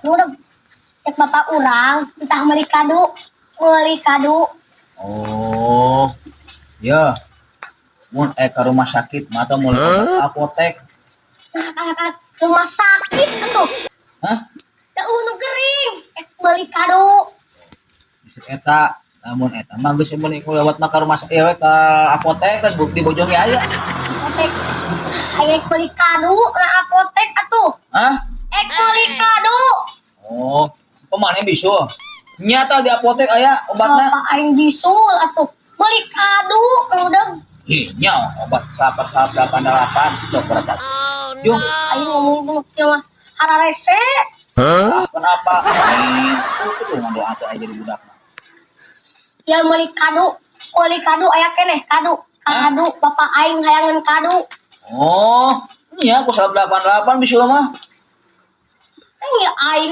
Udah cek bapak orang, entah meuli kadu. Oh, ya. Mun ke rumah sakit, mata mulai obat apotek. Kakak rumah sakit tuh. Hah? Da unu gering, meuli kadu. Bisa eta, namun eta mah geus meuli lewat ka rumah sakit ke apotek kan bukti bojong aya. Apotek. Ayo meuli kadu na apotek atuh. Hah? Meuli kadu. Oh, kemana bisul? Nyata di apotek aya obatna. Bapak aing bisul atuh. Meuli kadu udeg. Ih, nya obat 888 sok berat. Yung, Aing ngomong mah hararese. kenapa? Itu ngambil aja aja di budak. Ya meuli kadu aya keneh kadu. Kadu bapak aing hayangan kadu. Oh, iya aku 88 bisul mah. Ini aing